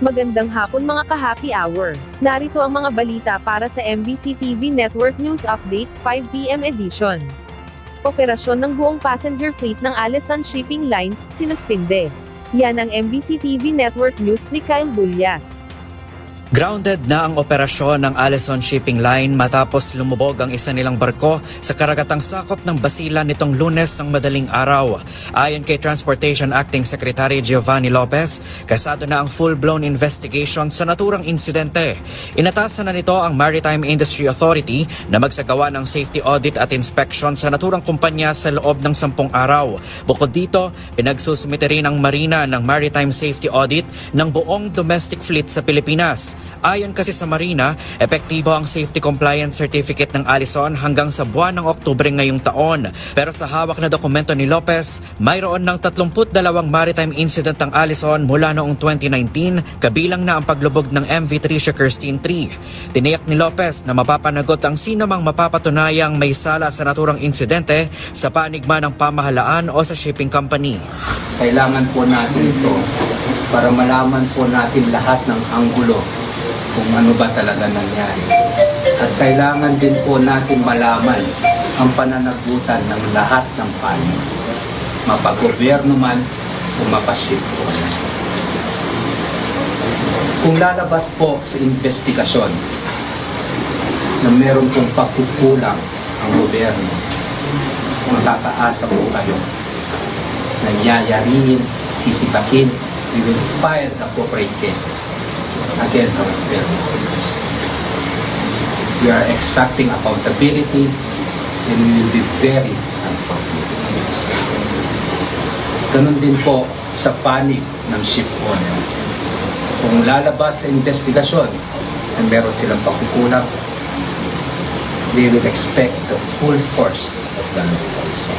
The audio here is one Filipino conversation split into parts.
Magandang hapon mga ka-happy hour. Narito ang mga balita para sa MBC TV Network News Update 5 PM edition. Operasyon ng buong passenger fleet ng Alison Shipping Lines, sinuspinde. Yan ang MBC TV Network News ni Kyle Bulyas. Grounded na ang operasyon ng Alison Shipping Line matapos lumubog ang isa nilang barko sa karagatang sakop ng Basilan nitong Lunes ng madaling araw. Ayon kay Transportation Acting Secretary Giovanni Lopez, kasado na ang full-blown investigation sa naturang insidente. Inatasan na nito ang Maritime Industry Authority na magsagawa ng safety audit at inspection sa naturang kumpanya sa loob ng 10 araw. Bukod dito, pinagsusumite rin ang Marina ng Maritime Safety Audit ng buong domestic fleet sa Pilipinas. Ayon kasi sa Marina, epektibo ang Safety Compliance Certificate ng Alison hanggang sa buwan ng Oktubre ngayong taon. Pero sa hawak na dokumento ni Lopez, mayroon ng 32 maritime incident ang Alison mula noong 2019, kabilang na ang paglubog ng MV Tricia Kirstine 3. Tiniyak ni Lopez na mapapanagot ang sino mang mapapatunayang may sala sa naturang insidente sa panigma ng pamahalaan o sa shipping company. Kailangan po natin ito para malaman po natin lahat ng anggulo kung ano ba talaga nangyari. At kailangan din po natin malaman ang pananagutan ng lahat ng panig, mapag-gobyerno man o mapaship po. Kung lalabas po sa investigasyon na meron pong pagkukulang ang gobyerno, matataasa po kayo na yayarin, sisipakin, we will file the appropriate cases against our fellow workers. We are exacting accountability and we will be very unfortunate. Ganon din po sa panig ng ship owner. Kung lalabas sa investigasyon na meron silang pagkukulang, they will expect the full force of the law also.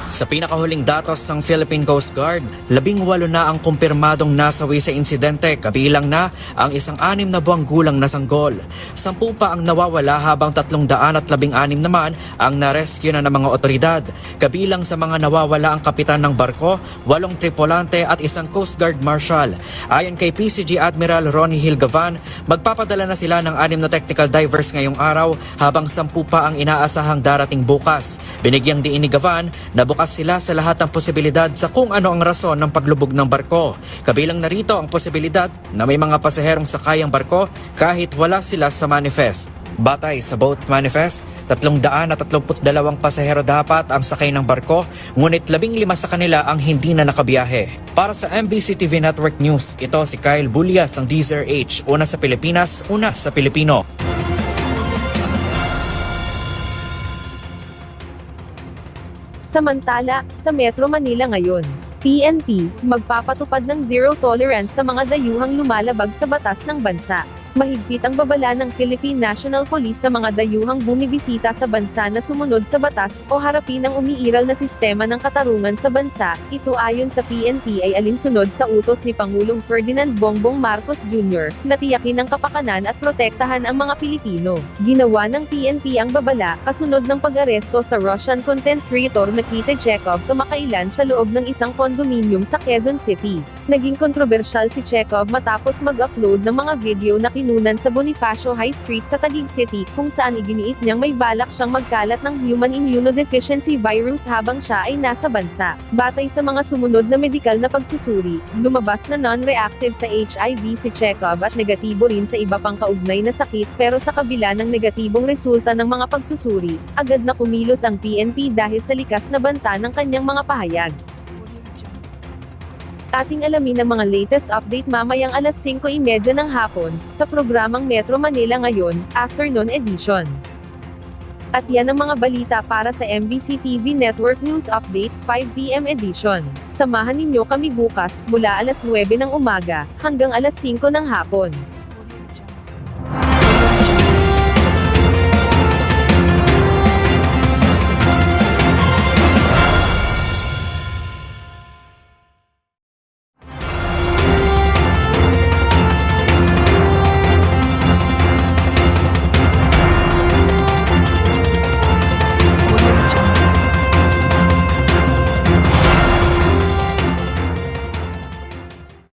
Sa pinakahuling datos ng Philippine Coast Guard, 18 na ang kumpirmadong nasawi sa insidente, kabilang na ang isang 6 na buwang gulang na sanggol. 10 pa ang nawawala habang 316 naman ang na-rescue na ng mga otoridad. Kabilang sa mga nawawala ang kapitan ng barko, 8 tripulante at isang Coast Guard Marshal. Ayon kay PCG Admiral Ronnie Hilgavan, magpapadala na sila ng 6 na technical divers ngayong araw habang 10 pa ang inaasahang darating bukas. Binigyang diin ni Gavan na bukas sila sa lahat ng posibilidad sa kung ano ang rason ng paglubog ng barko. Kabilang narito ang posibilidad na may mga pasaherong sakay ang barko kahit wala sila sa manifest. Batay sa boat manifest, 332 pasahero dapat ang sakay ng barko, ngunit 15 sa kanila ang hindi na nakabiyahe. Para sa MBC TV Network News, ito si Kyle Bulyas ng DZRH, una sa Pilipinas, una sa Pilipino. Samantala, sa Metro Manila ngayon, PNP, magpapatupad ng zero tolerance sa mga dayuhang lumalabag sa batas ng bansa. Mahigpit ang babala ng Philippine National Police sa mga dayuhang bumibisita sa bansa na sumunod sa batas o harapin ang umiiral na sistema ng katarungan sa bansa. Ito ayon sa PNP ay alinsunod sa utos ni Pangulong Ferdinand Bongbong Marcos Jr. na tiyakin ang kapakanan at protektahan ang mga Pilipino. Ginawa ng PNP ang babala kasunod ng pag-aresto sa Russian content creator Nikita Chekhov kamakailan sa loob ng isang kondominium sa Quezon City. Naging kontrobersyal si Chekhov matapos mag-upload ng mga video na kinunan sa Bonifacio High Street sa Taguig City, kung saan iginiit niyang may balak siyang magkalat ng human immunodeficiency virus habang siya ay nasa bansa. Batay sa mga sumunod na medikal na pagsusuri, lumabas na non-reactive sa HIV si Chekhov at negatibo rin sa iba pang kaugnay na sakit, pero sa kabila ng negatibong resulta ng mga pagsusuri, agad na kumilos ang PNP dahil sa likas na banta ng kanyang mga pahayag. Ating alamin ang mga latest update mamayang alas 5:30 ng hapon, sa programang Metro Manila Ngayon, Afternoon Edition. At yan ang mga balita para sa MBC TV Network News Update 5 PM Edition. Samahan ninyo kami bukas, mula alas 9 ng umaga, hanggang alas 5 ng hapon.